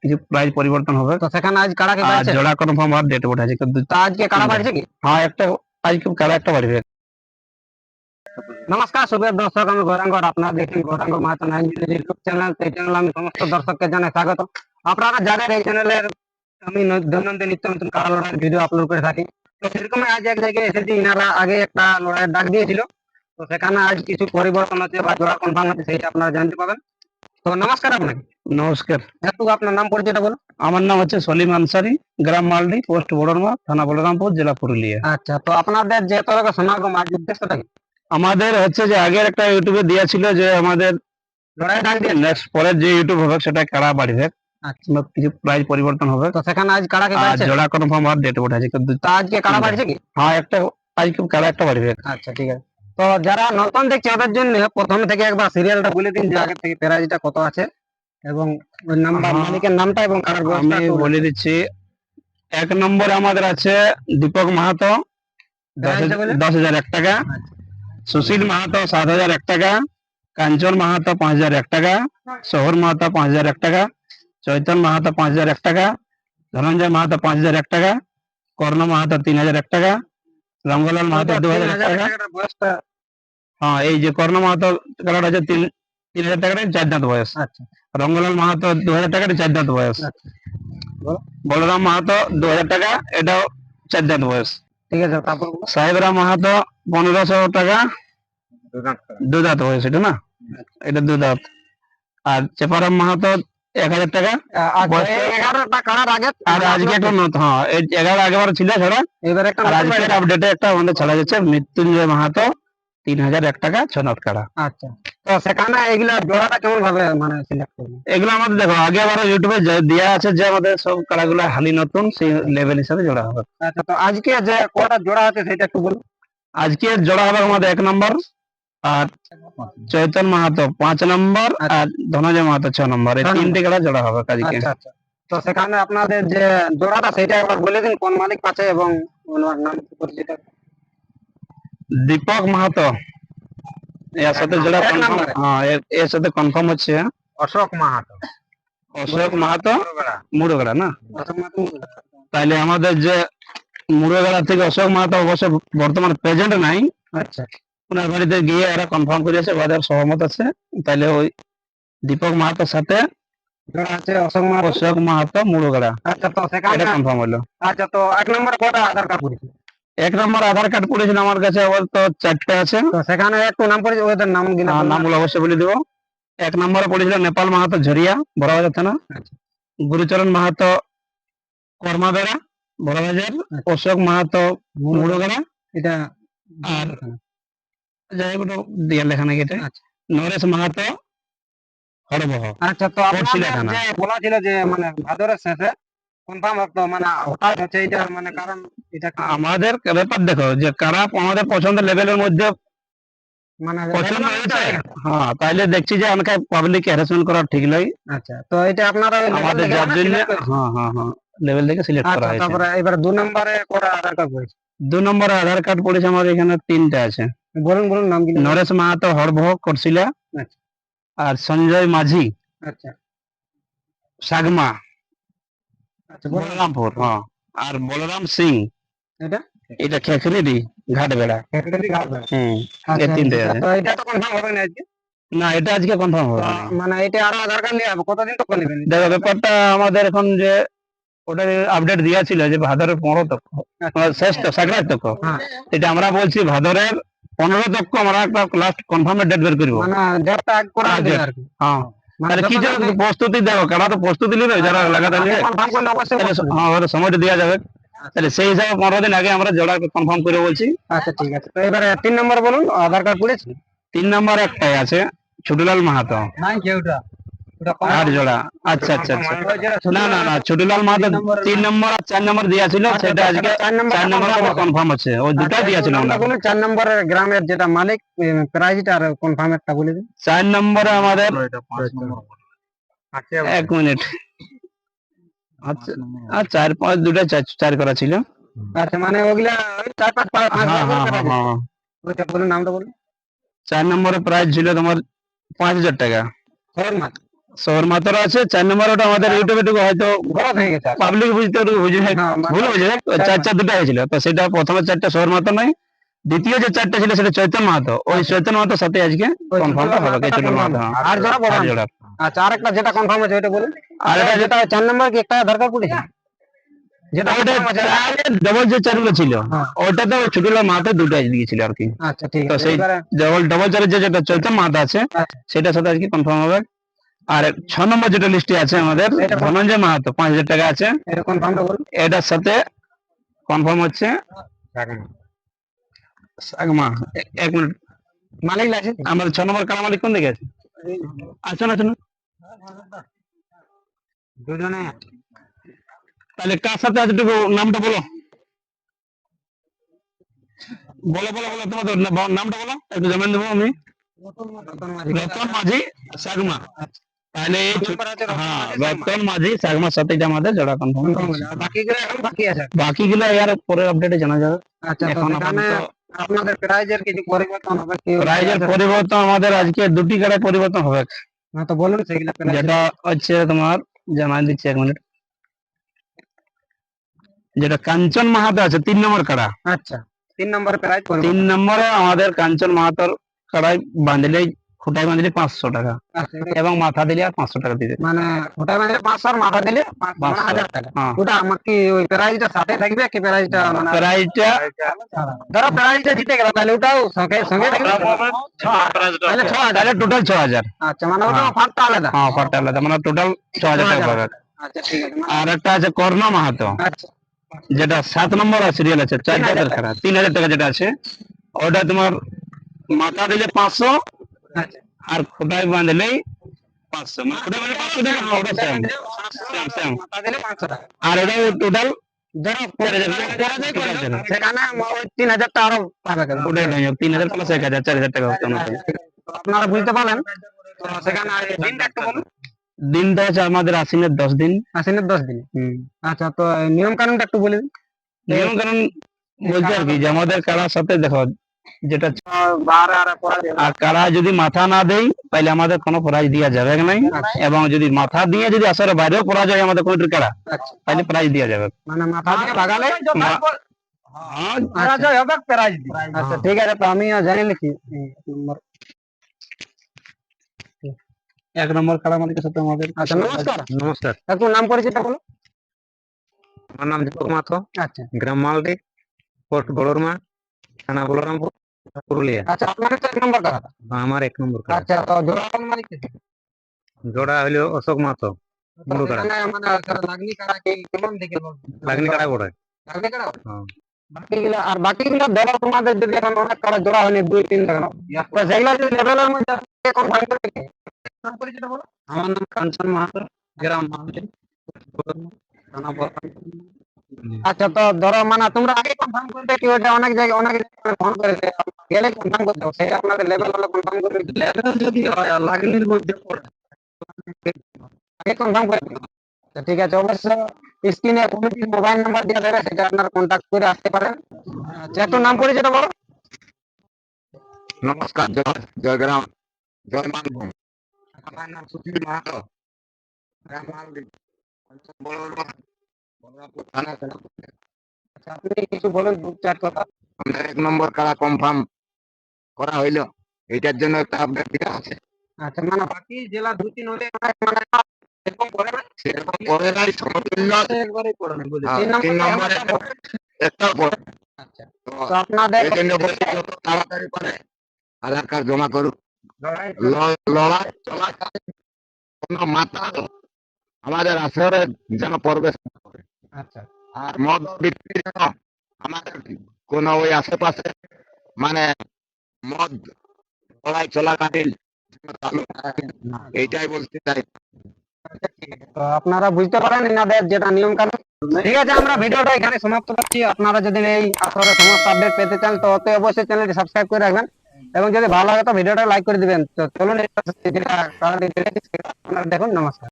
কিছু প্রাইস পরিবর্তন হবে। তো সেখানে আজ কাড়া কি আর বাড়ছে? জোড়া কনফার্ম আর ডেট ওঠা আছে কিন্তু তো আজকে কাড়া বাড়ছে কি? হ্যাঁ একটা আজকে কাড়া একটা বাড়বে। নমস্কার সুপ্রিয় দর্শক, আমি গৌরাঙ্গ। আপনারা দেখছেন গৌরাঙ্গ মাহাতো ইউটিউব চ্যানেল। এই চ্যানেল আমি সমস্ত দর্শককে জানাই স্বাগত। আপনারা জানেন এই চ্যানেলের আমি দৈনন্দিন নিত্য নতুন কাড়া লড়াইয়ের ভিডিও আপলোড করে থাকি। তো সেরকম আজ এক জায়গায় এসেছি, ইনারা আগে একটা লড়াইয়ের ডাক দিয়েছিল। তো সেখানে আজ কিছু পরিবর্তন আছে বা জোড়া কনফার্ম আছে, সেটা আপনারা জানতে পাবেন। তো নমস্কার আপনাকে। নমস্কার। একটু আপনার নাম পরিচয়টা বলুন। আমার নাম হচ্ছে সলিম আনসারি, গ্রাম মালডি, পোস্ট বড়রমা, থানা বলরামপুর, জেলা পুরুলিয়া। আচ্ছা, তো আপনাদের যে এত সমাগম আজ উদ্দেশ্যটা কি? আমাদের হচ্ছে যে আগের একটা ইউটিউবে দেওয়া ছিল যে আমাদের লড়াই ডাক দিয়ে নেক্সট পরের যে ইউটিউব হবে সেটা কাড়া বাড়বে। আচ্ছা, কিছু প্রাইস পরিবর্তন হবে। তো সেখানে আজ কাড়া কি আর বাড়ছে? জোড়া কনফার্ম আর ডেট ওঠা আছে কিন্তু তো আজকে কাড়া বাড়ছে কি? হ্যাঁ একটা আজকে কাড়া একটা বাড়বে। আচ্ছা, ঠিক আছে। তো যারা নতুন দেখছে ওদের জন্য প্রথম থেকে একবার সিরিয়ালটা বলে দিন, যে আগে থেকে প্রাইজটা কত আছে এবং ওই নাম্বার, হ্যাঁ, মালিকের নামটা এবং কারার বয়সটা আমি একটু বলে দিচ্ছি। এক নম্বরে আমাদের আছে দীপক মাহাতো, প্রাইসটা বলে। 10,001 টাকা। আচ্ছা, সুশীল মাহাতো 7,001 টাকা। কাঞ্চন মাহাতো 5,001 টাকা। শহর মাহাতো 5,001 টাকা। চৈতন মাহাতো 5,001 টাকা। ধনঞ্জয় মাহাতো 5,001 টাকা। কর্ণ মাহাতো 3,001 টাকা। রঙ্গলাল মাহাতো 2,000 টাকা। টাকার বয়সটা। হ্যাঁ এই যে কর্ণ মাহাতো কালার আছে 3,000 টাকার 4 দাঁত বয়স। আচ্ছা, রঙ্গলাল মাহাতো 2,000 টাকার 4 দাঁত বয়স। আচ্ছা, বলো। বলরাম মাহাতো 2,000 টাকা, এটাও 4 দাঁত বয়স। ঠিক আছে, তারপর বলো। সাহেবরাম মাহাতো 1,500 টাকা, 2 দাঁত বয়স এটা না, এটা 2 দাঁত। আর চেপারাম মাহাতো 1,000 টাকা আচ্ছা, বয়স। এই 11টা কারার আগে আর আজকে একটা নতুন, হ্যাঁ এই 11 আগেবার ছিল ছাড়া। এবার একটা আর নতুন আজকে বাড়ি। একটা আপডেটে একটা আমাদের ছাড়া যাচ্ছে মৃত্যুঞ্জয় মাহাতো 3,001 টাকা 6 দাঁত কাড়া। আচ্ছা, তো সেখানে এগুলা জোড়াটা কেমন ভাবে মানে সিলেক্ট করবেন? এগুলো আমাদের দেখো আগে আবার ইউটিউবে দেওয়া আছে যে আমাদের সব কাড়াগুলো হালি নতুন, সেই লেভেল হিসাবে জোড়া হবে। আচ্ছা, তো আজকে যে কটা জোড়া আছে সেটা একটু বলুন। আজকে জোড়া হবে আমাদের 1 নম্বর আর চৈতন মাহাতো 5 নম্বর আর ধনঞ্জয় মাহাতো 6 নম্বর, এই 3টে কাড়া জোড়া হবে আজকে। আচ্ছা, আচ্ছা, তো সেখানে আপনাদের যে জোড়াটা সেটা একবার বলে দিন, কোন মালিক পাচ্ছে এবং ওনার নাম কি পরিচিত। দীপক মাহাতো এর সাথে জোড়া এক কনফার্ম, নম্বরে হ্যাঁ এর সাথে কনফার্ম হচ্ছে অশোক মাহাতো, অশোক মাহাতো মুড়োগড়া না। অশোক মাহাতো। তাইলে আমাদের যে মুড়োগড়া থেকে অশোক মাহাতো অবশ্য বর্তমান প্রেজেন্ট নাই, আচ্ছা, ওনার বাড়িতে গিয়ে এরা কনফার্ম করেছে, ওদের সহমত আছে। তাইলে ওই দীপক মাহাতোর সাথে জোড়া আছে অশোক মাহাতো। অশোক মাহাতো মুড়োগড়া, আচ্ছা, তো সেখানে এটা কনফার্ম হলো। আচ্ছা, তো এক নম্বর কটা আধার কার্ড পড়েছে? 1 নম্বর আধার কার্ড পড়েছিল আমার কাছে, আবার তো 4টে আছে। তো সেখানে একটু নাম পড়েছে, ওদের নাম গিলা বলুন। নামগুলো অবশ্যই বলে দিব। 1 নম্বরে পড়েছিল নেপাল মাহাতো ঝরিয়া, বড়বাজার থানা। আচ্ছা, গুরুচরণ মাহাতো কর্মাবেড়া, বড়বাজার। অশোক মাহাতো মুড়োগড়া। এটা আর যাই হোক ওটা দিয়ে লেখা নাকি এটা। আচ্ছা, নরেশ মাহাতো হরবহ। আচ্ছা, তো আপনাদের যে বলা ছিল যে মানে ভাদরের শেষে কনফার্ম হতো, মানে হঠাৎ হচ্ছে এটা, মানে কারণ এটা কি? আমাদের ব্যাপার দেখো যে কারা আমাদের পছন্দের লেভেলের মধ্যে মানে পছন্দ হয়েছে, হ্যাঁ তাইলে দেখছি যে আমাকে পাবলিক হ্যারাসমেন্ট করা ঠিক নয়। আচ্ছা, তো এটা আপনারা ওই level আমাদের থেকে যার মানে জন্য select করেছেন? হ্যাঁ হ্যাঁ হ্যাঁ লেভেল থেকে সিলেক্ট করা আচ্ছা, হয়েছে। তারপরে এবার 2 নম্বরে কোটা আধার কার্ড পড়েছে? 2 নম্বরে আধার কার্ড পড়েছে আমার এখানে 3টে আছে। বলুন বলুন নাম কি? নরেশ মাহাতো হরবহ করছিলা। আচ্ছা, আর সঞ্জয় মাঝি আচ্ছা, সাগমা আচ্ছা, বলুন। বলরামপুর, হ্যাঁ। আর বলরাম সিং এটা এটা খেখরিডি ঘাট বেড়া। Factory card. হুম, এই আচ্ছা, 3টে আচ্ছা, আছে। তো এটা তো কনফার্ম হবে না আজকে? না এটা আজকে কনফার্ম হবে তো না। মানে এটা আরো আধার কার্ড নিয়ে যাবো, কতদিন তো করে নেবেন? দেখো ব্যাপারটা আমাদের এখন যে ওটা আপডেট দেওয়া ছিল যে ভাদরের 15 তক শেষ তো সাকরাত তক, হ্যাঁ, এটা আমরা বলছি ভাদরের 15 তক আমরা একটা লাস্ট কনফার্মের ডেট বের করবো। মানে ডেটটা আগ করে দিলে আর কি। হ্যাঁ মানে তাহলে কি যতদিন জন্য প্রস্তুতি দেখো কারা তো প্রস্তুতি নিবে যারা লাগাতার নিবে, কনফার্ম করলে অবশ্যই তাহলে বলবেন। হ্যাঁ ওদের সময়টা দেওয়া যাবে। তাহলে সেই হিসাবে 15 দিন আগে আমরা জোড়া কনফার্ম করে বলছি। আচ্ছা, ঠিক আছে, তো এবারে 3 নম্বর বলুন, আধার কার্ড পড়েছে? 3 নম্বর একটাই আছে ছুটুলাল মাহাতো নাই কি ওটা? ওটা 8 জোড়া। আচ্ছা আচ্ছা আচ্ছা, না না না ছুটুলাল মাহাতো 3 নম্বর আর 4 নম্বর দেওয়া ছিল, সেটা আজকে 4 নম্বর কনফার্ম আছে, ওই দুটাই দেওয়া ছিল আমরা। বলুন 4 নম্বরের গ্রামের যেটা মালিক, প্রাইজটা আর কনফার্মেরটা বলে দিন। 4 নম্বরে আমাদের 1 মিনিট, আচ্ছা আর 4-5 দুটা 4 করা ছিল। আচ্ছা, মানে ওগুলা ওই 4-5 হ্যাঁ হ্যাঁ হ্যাঁ হ্যাঁ। ওইটা বলুন, নামটা বলুন। 4 নম্বরে প্রাইস ছিল তোমার 5,000 টাকা। খরচ মাছ। শহর মাতার আছে 4 নম্বর ওটা আমাদের ইউটিউবে টুকু হয়তো গলত হয়ে গেছে পাবলিক বুঝতে একটু বুঝে ভুল হয়েছে, চার চার দুটো হয়েছিল, তো সেটা প্রথমে 4টা শহর মাতা নাই, দ্বিতীয় যে 4টা ছিল সেটা চৈতন মাহাতো, ওই চৈতন মাহাতোর সাথে আজকে ওই কনফার্মটা হবে, মাথাটা চৈতন মাহাতো। confirm। আর জোড়া বড় আর জোড়া। আচ্ছা আরেকটা যেটা কনফার্ম আছে ওইটা বলুন। আর এটা যেটা 4 নম্বর কি একটা দরকার পড়েছে যেটা ওটা confirm আছে? ডবল যে চারগুলো ছিল হ্যাঁ। ওটা তো ছোটবেলা মাহাতো দুটো দিয়েছিল আর কি, আচ্ছা ঠিক তো আছে সেই এবারে ডবল চারের যেটা চৈতন মাহাতো আছে আচ্ছা সেটার সাথে আজকে কনফার্ম হবে। আর 6 নম্বর যেটা লিস্টে আছে আমাদের এটা ধনঞ্জয় মাহাতো 5,000 টাকা আছে, এটা কনফার্মটা বলুন। এটার সাথে কনফার্ম হচ্ছে সাগমা। এক মিনিট, মালিক আছে আমাদের 6 নম্বর কারা মালিক কোন দিকে আছে? আসুন আসুন, দুজনে তাহলে কার সাথে আছে একটু নামটা বলো, বলো বলো বলো তোমাদের নামটা বলো, একটু জানান দেবো আমি। রতন মাঝি সাগমা, তাহলে এই হ্যাঁ রতন মাঝি সাগমার সাথে এটা আমাদের জোড়া কনফার্ম। বাকিগুলো এখন বাকি আছে। বাকিগুলো এর পরের আপডেটে জানা যাবে। আচ্ছা তো এখন সেখানে আপনাদের প্রাইজের কিছু পরিবর্তন হবে কি? প্রাইজের পরিবর্তন আমাদের আজকে দুটি গাড়ি পরিবর্তন হবে, তো বলুন সেগুলো price। যেটা হচ্ছে তোমার জানাই দিচ্ছি 1 মিনিট, যেটা কাঞ্চন মাহাতো আছে 3 নম্বর কাড়া, আচ্ছা 3 নম্বর প্রাইজ 3 নম্বরে আমাদের কাঞ্চন মাহাতোর কাড়াই বাঁধলে খুঁটাই বাঁধলে 500 টাকা এবং মাথা দিলে আর 500 টাকা দিতে। মানে ওটা মানে 500 আর মাথা দিলে 1000 টাকা। ওটা আমার কি ওই প্রাইজটা সাথে থাকবে কি প্রাইজটা মানে প্রাইজটা ধরো প্রাইজটা জিতে গেল তাহলে ওটাও সঙ্গে সঙ্গে থাকবে তাহলে 6000। তাহলে টোটাল 6,000। আচ্ছা মানে ওটা অফারটা আলাদা। হ্যাঁ অফারটা আলাদা, মানে টোটাল 6,000 টাকা পাবে। আচ্ছা ঠিক আছে আর একটা আছে কর্ণ মাহাতো, আচ্ছা যেটা 7 নম্বর সিরিয়াল আছে 4 জাতের খারাপ 3,000 টাকা যেটা আছে, ওটা তোমার মাথা দিলে 500 আচ্ছা আর খোটায় বাঁধলেই 500, মানে খোটায় বাঁধলে 500 টাকা, হ্যাঁ, ওটা সেম সেম। মাথা দিলে 500 টাকা। আর ওটা টোটাল ধরো সেখানে ওই 3000 টা আরো পাবে কেন? ওটাই নয় 3,000 প্লাস 1,000 4,000 টাকা হতো না। তো আপনারা বুঝতে পারলেন তো সেখানে দিনটা একটু বলুন। দিনটা আছে আমাদের আশ্বিনের 10 দিন। আশ্বিনের 10 দিন। আচ্ছা তো নিয়ম কানুনটা একটু বলে দিন। নিয়ম কারণ বলতে আর কি যে আমাদের কারার সাথে দেখো যেটা আর কারা যদি মাথা না দেয় তাহলে আমাদের কোনো প্রাইজ দেওয়া যাবে নাই, এবং যদি মাথা দিয়ে যদি আসলে বাইরেও পড়া যায় আমাদের কোনটির কারা আচ্ছা তাহলে প্রাইজ দেওয়া যাবে। মানে মাথা দিয়ে ভাগালে হ্যাঁ, আচ্ছা হবে প্রাইজ দিই। আচ্ছা ঠিক আছে তো আমিও জানি নাকি নম্বর। 1 নম্বর কারা মালিকের সাথে আমাদের। আচ্ছা নমস্কার নমস্কার, একটু নাম পরিচয়টা বলো। আমার নাম দীপক মাহাতো, আচ্ছা গ্রাম মালদি, পোস্ট বড়রমা, থানা বলরামপুর, পুরুলিয়া। আচ্ছা আপনাদের তো 1 নম্বর কথা। আমার 1 নম্বর কাড়া। আচ্ছা তো জোড়া কোন মালিক কে? জোড়া হইলো অশোক মাহাতো, মুড়ো কাড়া, এখানে আমাদের লাগনি কারা কি কেমন দিকে লাগনি কাড়া বড়। লাগনি কারা হ্যাঁ। বাকিগুলা আর বাকিগুলা ধরো তোমাদের যদি এখন অনেক কারা জোড়া হয়নি 2-3 লাগানো তো সেগুলা যদি লেভেলের মধ্যে আছে কোন ভাগ করবে কি? নাম পরিচয়টা বলো। আমার নাম কাঞ্চন মাহাতো, গ্রাম মালদি, থানা বলরামপুর। আচ্ছা তো ধরো মানে তোমরা আগে কনফার্ম করতে কি ওটা অনেক জায়গায় ফোন করেছে গেলে কনফার্ম করতে হবে সেটা আপনাদের লেভেল হলে কনফার্ম করবে লেভেল যদি হয় আর লাগনির মধ্যে পড়ে আগে কনফার্ম করে দিন। তো ঠিক আছে অবশ্য স্ক্রিনে কমিটির মোবাইল নাম্বার দেওয়া যাবে সেটা আপনারা কন্ট্যাক্ট করে আসতে পারেন। আচ্ছা একটু নাম পরিচয়টা বলো। নমস্কার, জয় গ্রাম, জয় মানভূম। আমার নাম সুধীর মাহাতো, গ্রাম মালদি, বড়রমা, বলরামপুর থানা। আচ্ছা আপনি কিছু বলুন 2-4 কথা। আমাদের 1 নম্বর কারা কনফার্ম করা হইলো, এটার জন্য একটা আপডেট দেওয়া আছে। আচ্ছা মানে বাকি জেলা 2-3 হলে মানে এরকম করে না সেরকম পরে নাই, সমতুল্য আছে। একবারই করে না বুঝে হ্যাঁ, 3 3 নম্বরে নম্বরে একটা পরে। আচ্ছা তো তো আপনাদের এই জন্য বলছি যত তাড়াতাড়ি পারে আধার কার্ড জমা করুক। লড়াই চলাকালীন কোনো মাথা আমাদের আসরে যেন প্রবেশ না করে। আচ্ছা আর মদ বিক্রি যেন আমাদের কোন ওই আশেপাশে মানে মদ লড়াই চলাকালীন যেন চালু থাকে না, এইটাই বলতে চাই। তো আপনারা বুঝতে পারেন এনাদের যেটা নিয়ম কানুন। ঠিক আছে আমরা ভিডিওটা এখানে সমাপ্ত করছি। আপনারা যদি এই আসরের সমস্ত আপডেট পেতে চান তো অতি অবশ্যই চ্যানেলটি সাবস্ক্রাইব করে রাখবেন এবং যদি ভালো লাগে তো ভিডিওটা লাইক করে দিবেন। তো চলুন আপনারা দেখুন। নমস্কার।